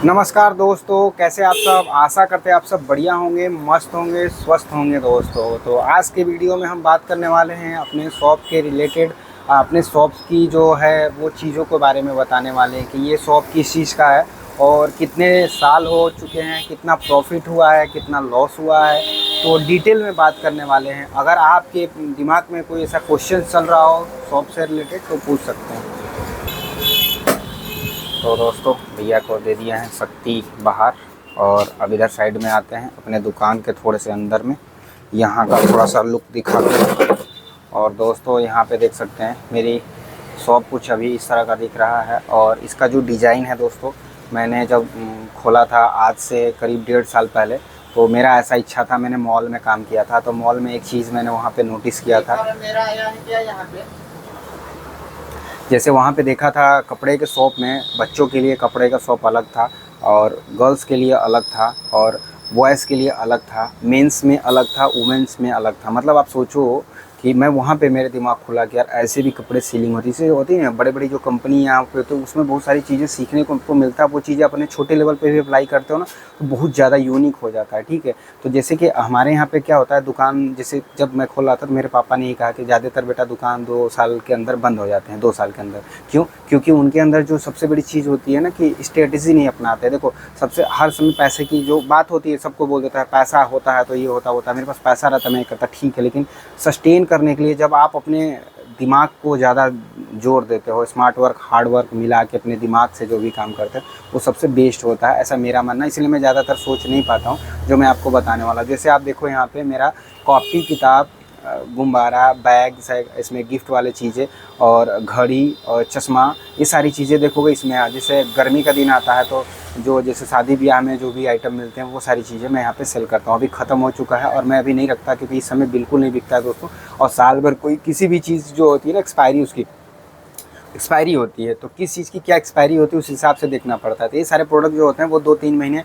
नमस्कार दोस्तों, कैसे आप सब। आशा करते हैं आप सब बढ़िया होंगे, मस्त होंगे, स्वस्थ होंगे दोस्तों। तो आज के वीडियो में हम बात करने वाले हैं अपने शॉप के रिलेटेड, अपने शॉप की जो है वो चीज़ों के बारे में बताने वाले हैं कि ये शॉप किस चीज़ का है और कितने साल हो चुके हैं, कितना प्रॉफिट हुआ है, कितना लॉस हुआ है। तो डिटेल में बात करने वाले हैं। अगर आपके दिमाग में कोई ऐसा क्वेश्चन चल रहा हो शॉप से रिलेटेड तो पूछ सकते हैं। तो दोस्तों, भैया को दे दिया है शक्ति बाहर और अब इधर साइड में आते हैं अपने दुकान के थोड़े से अंदर में, यहाँ का थोड़ा सा लुक दिखाते हैं। और दोस्तों, यहाँ पे देख सकते हैं मेरी शॉप कुछ अभी इस तरह का दिख रहा है। और इसका जो डिज़ाइन है दोस्तों, मैंने जब खोला था आज से करीब 1.5 साल पहले, तो मेरा ऐसा इच्छा था। मैंने मॉल में काम किया था, तो मॉल में एक चीज़ मैंने वहाँ पे नोटिस किया था। जैसे वहाँ पे देखा था कपड़े के शॉप में बच्चों के लिए कपड़े का शॉप अलग था और गर्ल्स के लिए अलग था और बॉयज़ के लिए अलग था, मेंस में अलग था, वुमेंस में अलग था। मतलब आप सोचो कि मैं वहाँ पे मेरे दिमाग खुला कि यार ऐसे भी कपड़े सीलिंग होती है बड़े बड़ी जो कंपनी यहाँ पे, तो उसमें बहुत सारी चीज़ें सीखने को मिलता है। वो चीज़ें अपने छोटे लेवल पे भी अप्लाई करते हो ना तो बहुत ज़्यादा यूनिक हो जाता है। ठीक है, तो जैसे कि हमारे यहाँ पे क्या होता है, दुकान जैसे जब मैं खोला था तो मेरे पापा ने ये कहा कि ज़्यादातर बेटा दुकान 2 साल के अंदर बंद हो जाते हैं, 2 साल के अंदर। क्यों? क्योंकि उनके अंदर जो सबसे बड़ी चीज़ होती है ना कि स्ट्रेटेजी नहीं अपनाते। देखो, सबसे हर समय पैसे की जो बात होती है, सबको बोल देता है पैसा होता है तो ये होता है। मेरे पास पैसा रहता मैं करता, ठीक है, लेकिन सस्टेन करने के लिए जब आप अपने दिमाग को ज़्यादा जोर देते हो, स्मार्ट वर्क हार्ड वर्क मिला के अपने दिमाग से जो भी काम करते हैं वो सबसे बेस्ट होता है, ऐसा मेरा मानना है। इसलिए मैं ज़्यादातर सोच नहीं पाता हूँ जो मैं आपको बताने वाला। जैसे आप देखो यहाँ पे मेरा कॉपी किताब, गुब्बारा, बैग, इसमें गिफ्ट वाले चीज़ें और घड़ी और चश्मा, ये सारी चीज़ें देखोगे इसमें। जैसे गर्मी का दिन आता है तो जो जैसे शादी ब्याह में जो भी आइटम मिलते हैं वो सारी चीज़ें मैं यहाँ पे सेल करता हूँ। अभी ख़त्म हो चुका है और मैं अभी नहीं रखता क्योंकि इस समय बिल्कुल नहीं बिकता है दोस्तों। और साल भर कोई किसी भी चीज़ जो होती है ना एक्सपायरी, उसकी एक्सपायरी होती है, तो किस चीज़ की क्या एक्सपायरी होती है उस हिसाब से देखना पड़ता है। तो ये सारे प्रोडक्ट जो होते हैं वो 2-3 महीने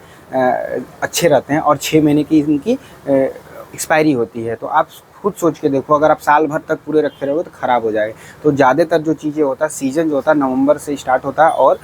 अच्छे रहते हैं और 6 महीने की इनकी एक्सपायरी होती है। तो आप खुद सोच के देखो, अगर आप साल भर तक पूरे रखे रहोगे तो ख़राब हो जाएगा। तो ज़्यादातर जो चीज़ें होता है, सीज़न जो होता है नवंबर से स्टार्ट होता है और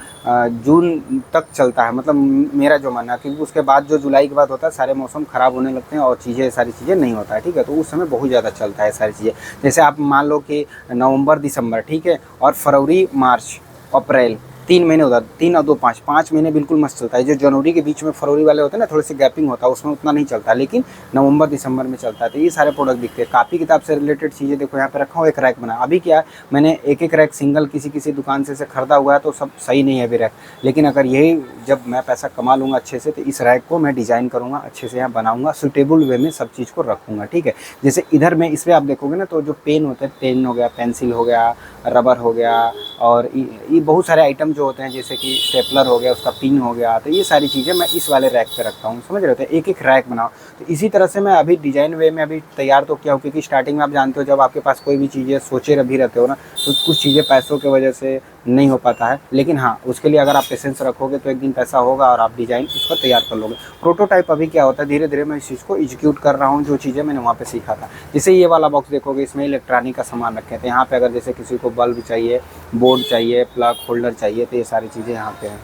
जून तक चलता है। मतलब मेरा जो मानना है, क्योंकि उसके बाद जो जुलाई के बाद होता है सारे मौसम ख़राब होने लगते हैं और सारी चीज़ें नहीं होता है। ठीक है, तो उस समय बहुत ज़्यादा चलता है सारी चीज़ें। जैसे आप मान लो कि नवंबर दिसंबर, ठीक है, और फरवरी मार्च अप्रैल 3 महीने होता है, 3 और 2 5 महीने बिल्कुल मस्त चलता है। जो जनवरी के बीच में फरवरी वाले होते हैं ना, थोड़ी सी गैपिंग होता है, उसमें उतना नहीं चलता, लेकिन नवंबर दिसंबर में चलता है। तो ये सारे प्रोडक्ट बिकते हैं। कापी किताब से रिलेटेड चीज़ें देखो यहाँ पे रखा हूँ, एक रैक बना। अभी क्या है, मैंने एक रैक सिंगल किसी दुकान से खरीदा हुआ है, तो सब सही नहीं है अभी रैक। लेकिन अगर यही जब मैं पैसा कमा लूँगा अच्छे से तो इस रैक को मैं डिज़ाइन करूँगा, अच्छे से यहाँ बनाऊँगा, सूटेबल वे में सब चीज़ को रखूँगा। ठीक है, जैसे इधर में इस पर आप देखोगे ना तो जो पेन होते हैं, पेन हो गया, पेंसिल हो गया, रबर हो गया और ये बहुत सारे आइटम जो होते हैं, जैसे कि स्टेपलर हो गया, उसका पिन हो गया, तो ये सारी चीज़ें मैं इस वाले रैक पे रखता हूँ। समझ रहे हो? एक रैक बनाओ। तो इसी तरह से मैं अभी डिज़ाइन वे में अभी तैयार तो किया हूँ, क्योंकि स्टार्टिंग में आप जानते हो जब आपके पास कोई भी चीज़ें सोचे भी रहते हो ना, तो कुछ चीज़ें पैसों की वजह से नहीं हो पाता है। लेकिन हाँ, उसके लिए अगर आप पेशेंस रखोगे तो एक दिन पैसा होगा और आप डिज़ाइन उसको तैयार कर लोगे। प्रोटोटाइप अभी क्या होता है, धीरे धीरे मैं इस चीज़ को एग्जीक्यूट कर रहा हूँ, जो चीज़ें मैंने वहाँ पे सीखा था। जैसे ये वाला बॉक्स देखोगे, इसमें इलेक्ट्रॉनिक का सामान रखे थे। यहाँ पे अगर जैसे किसी को बल्ब चाहिए, बोर्ड चाहिए, प्लग होल्डर चाहिए, तो ये सारी चीज़ें यहाँ पे हैं।